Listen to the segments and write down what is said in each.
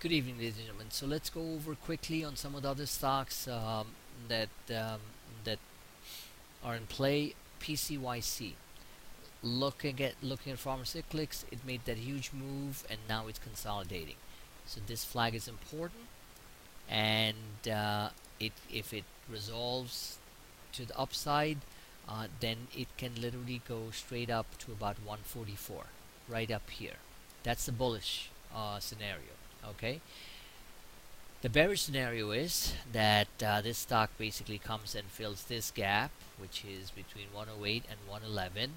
Good evening, ladies and gentlemen. So let's go over quickly on some of the other stocks that are in play. PCYC. Looking at pharmaceutics, it made that huge move, and now it's consolidating. So this flag is important, and if it resolves to the upside, then it can literally go straight up to about 144, right up here. That's the bullish scenario. Okay. The bearish scenario is that this stock basically comes and fills this gap, which is between 108 and 111,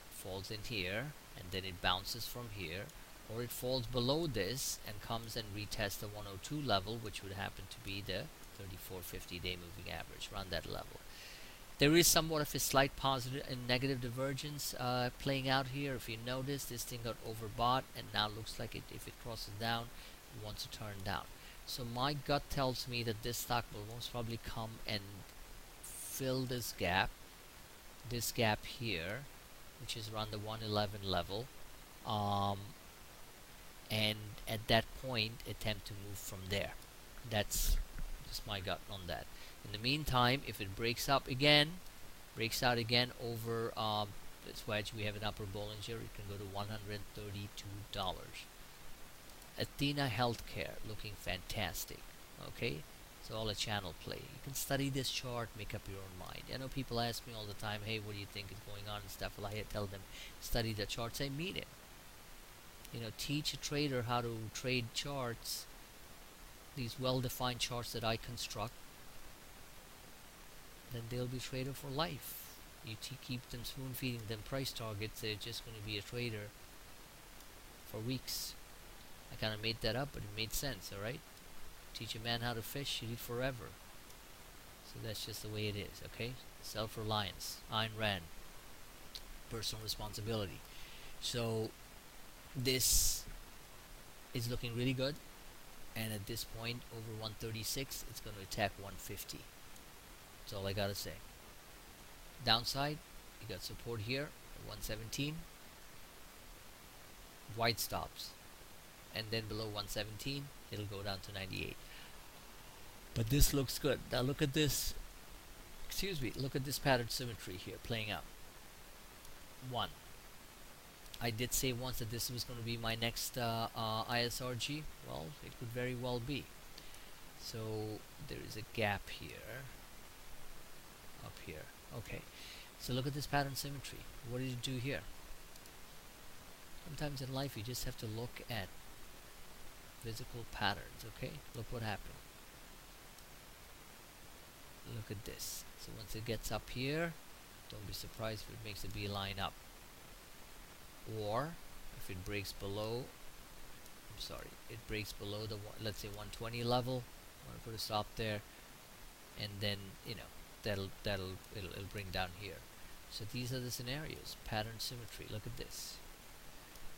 falls in here, and then it bounces from here, or it falls below this and comes and retests the 102 level, which would happen to be the 34 50-day moving average, around that level. There is somewhat of a slight positive and negative divergence playing out here. If you notice, this thing got overbought, and now looks like if it crosses down, it wants to turn down. So my gut tells me that this stock will most probably come and fill this gap here, which is around the 111 level, and at that point attempt to move from there. That's just my gut on that. In the meantime, if it breaks out again over this wedge, we have an upper Bollinger, it can go to $132. Athena Healthcare looking fantastic. Okay, it's all a channel play. You can study this chart, make up your own mind. I know people ask me all the time, hey, what do you think is going on and stuff. Well, I tell them, study the charts. I mean it. Teach a trader how to trade charts, these well-defined charts that I construct, then they'll be a trader for life. You keep them spoon-feeding them price targets, they're just going to be a trader for weeks. I kind of made that up, but it made sense, alright? Teach a man how to fish, you eat forever. So that's just the way it is, okay? Self-reliance, Ayn Rand, personal responsibility. So this is looking really good, and at this point, over 136, it's going to attack 150. That's all I gotta say. Downside, you got support here at 117, wide stops, and then below 117 it'll go down to 98. But this looks good. Now look at this, look at this pattern symmetry here playing out. One, I did say once that this was going to be my next ISRG. Well, it could very well be. So there is a gap here, up here. Okay, so look at this pattern symmetry. What did it do here? Sometimes in life you just have to look at physical patterns. Okay, look what happened. Look at this. So once it gets up here, don't be surprised if it makes a beeline up, or if it breaks below, it breaks below the let's say 120 level. I'm gonna put a stop there, and then it'll bring down here. So these are the scenarios. Pattern symmetry. Look at this.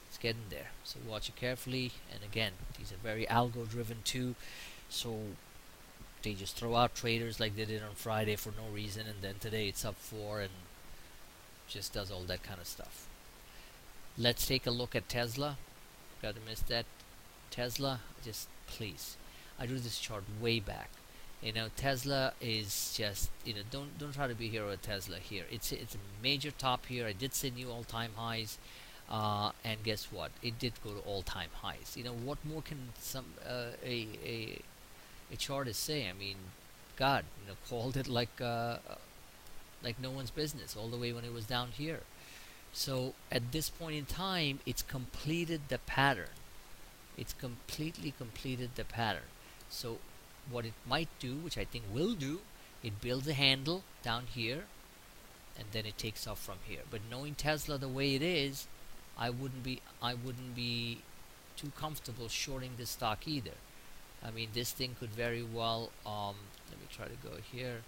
It's getting there. So watch it carefully. And again, these are very algo driven too. So they just throw out traders like they did on Friday for no reason, and then today it's up 4 and just does all that kind of stuff. Let's take a look at Tesla. Gotta miss that. Tesla, just please. I drew this chart way back. Tesla is just, don't try to be a hero at Tesla here. It's a major top here. I did say new all-time highs, and guess what? It did go to all-time highs. What more can a chartist say? I mean, God, called it like no one's business all the way when it was down here. So at this point in time, it's completed the pattern. It's completely completed the pattern. So what it might do, which I think will do, it builds a handle down here, and then it takes off from here. But knowing Tesla the way it is, I wouldn't be too comfortable shorting this stock either. I mean, this thing could very well, let me try to go here.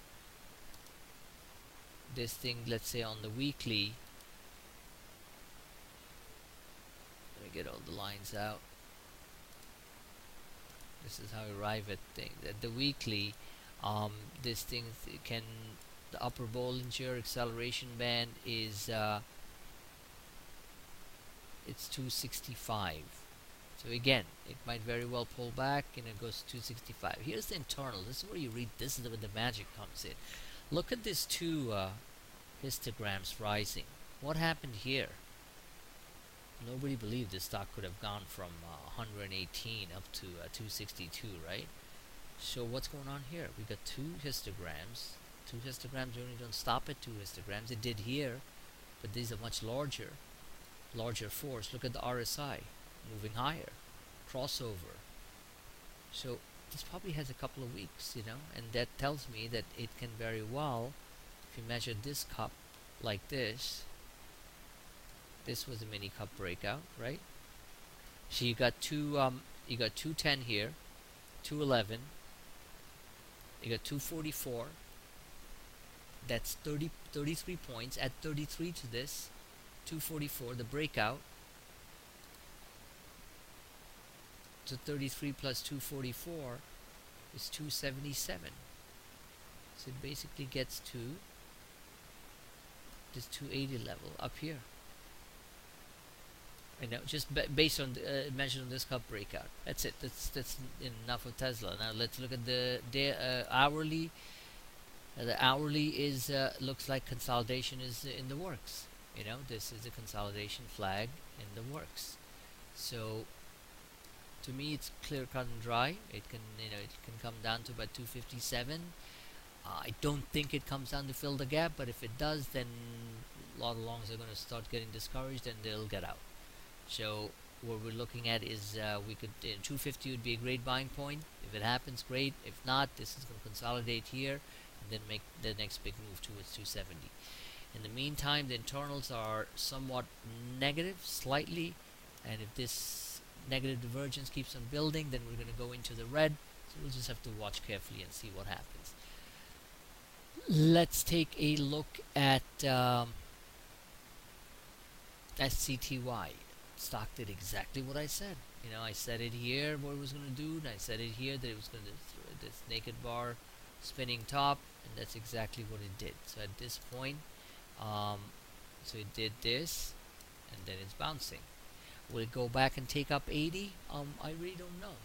This thing, let's say on the weekly, let me get all the lines out. This is how I arrive at things. At the weekly, this thing the upper Bollinger acceleration band is it's 265. So again, it might very well pull back and it goes to 265. Here's the internal. This is where you read. This is where the magic comes in. Look at these two histograms rising. What happened here? Nobody believed this stock could have gone from 118 up to 262, right? So what's going on here? We got two histograms. Two histograms only don't stop at two histograms. It did here, but these are much larger force. Look at the RSI moving higher, crossover. So this probably has a couple of weeks, and that tells me that it can very well, if you measure this cup like this was a mini cup breakout, right? So you got 210 here, 211, you got 244. That's 33 points. Add 33 to this, 244, the breakout. So 33 plus 244 is 277. So it basically gets to this 280 level up here. Just based on measured on this cup breakout. That's it. That's enough of Tesla. Now let's look at the hourly. The hourly is looks like consolidation is in the works. This is a consolidation flag in the works. So to me, it's clear cut and dry. It can come down to about 257. I don't think it comes down to fill the gap, but if it does, then a lot of longs are going to start getting discouraged and they'll get out. So what we're looking at is we could 250 would be a great buying point. If it happens, great. If not, this is going to consolidate here and then make the next big move towards 270. In the meantime, the internals are somewhat negative, slightly, and if this negative divergence keeps on building, then we're going to go into the red. So we'll just have to watch carefully and see what happens. Let's take a look at SCTY. Stock did exactly what I said. I said it here what it was going to do, and I said it here that it was going to throw this naked bar spinning top, and that's exactly what it did. So at this point, so it did this, and then it's bouncing. Will it go back and take up 80? I really don't know.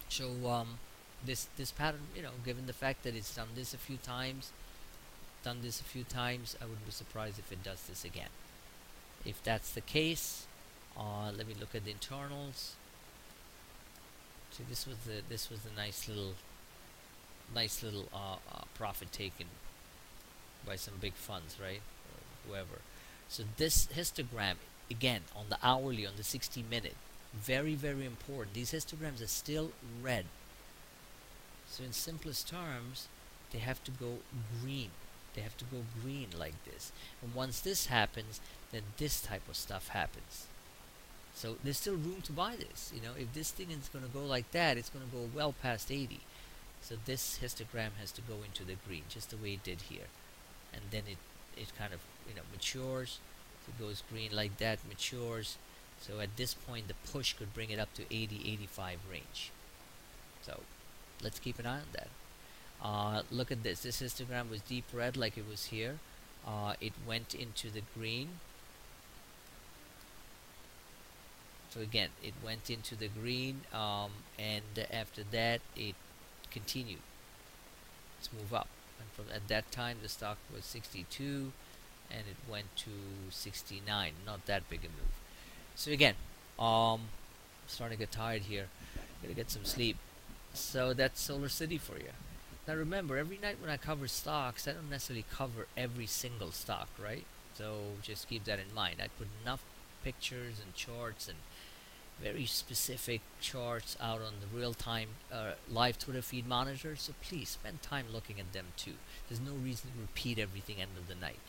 So this pattern, given the fact that it's done this a few times, I wouldn't be surprised if it does this again. If that's the case, let me look at the internals. See, this was the nice little profit taken by some big funds, right, or whoever. So this histogram, again, on the hourly, on the 60-minute, very, very important. These histograms are still red. So in simplest terms, they have to go green. They have to go green like this. And once this happens, then this type of stuff happens. So there's still room to buy this. If this thing is going to go like that, it's going to go well past 80. So this histogram has to go into the green, just the way it did here. And then it kind of matures. So it goes green like that, matures. So at this point, the push could bring it up to 80, 85 range. So let's keep an eye on that. Look at this. This histogram was deep red like it was here. It went into the green. So again, it went into the green, and after that, it continued its move up. And from at that time, the stock was 62, and it went to 69. Not that big a move. So again, I'm starting to get tired here. Gotta get some sleep. So that's Solar City for you. Now remember, every night when I cover stocks, I don't necessarily cover every single stock, right? So just keep that in mind. I put enough pictures and charts and very specific charts out on the real-time live Twitter feed monitor, so please spend time looking at them too. There's no reason to repeat everything end of the night.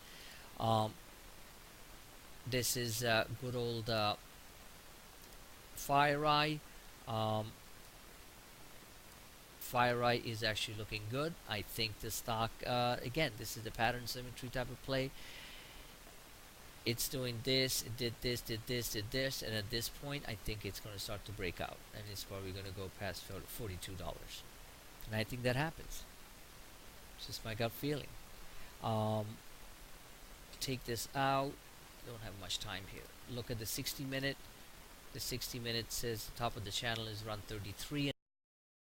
This is good old FireEye. FireEye is actually looking good. I think the stock, again, this is the pattern symmetry type of play. It's doing this, it did this, and at this point, I think it's going to start to break out, and it's probably going to go past $42. And I think that happens. It's just my gut feeling. Take this out. Don't have much time here. Look at the 60-minute. The 60 minutes says the top of the channel is run 33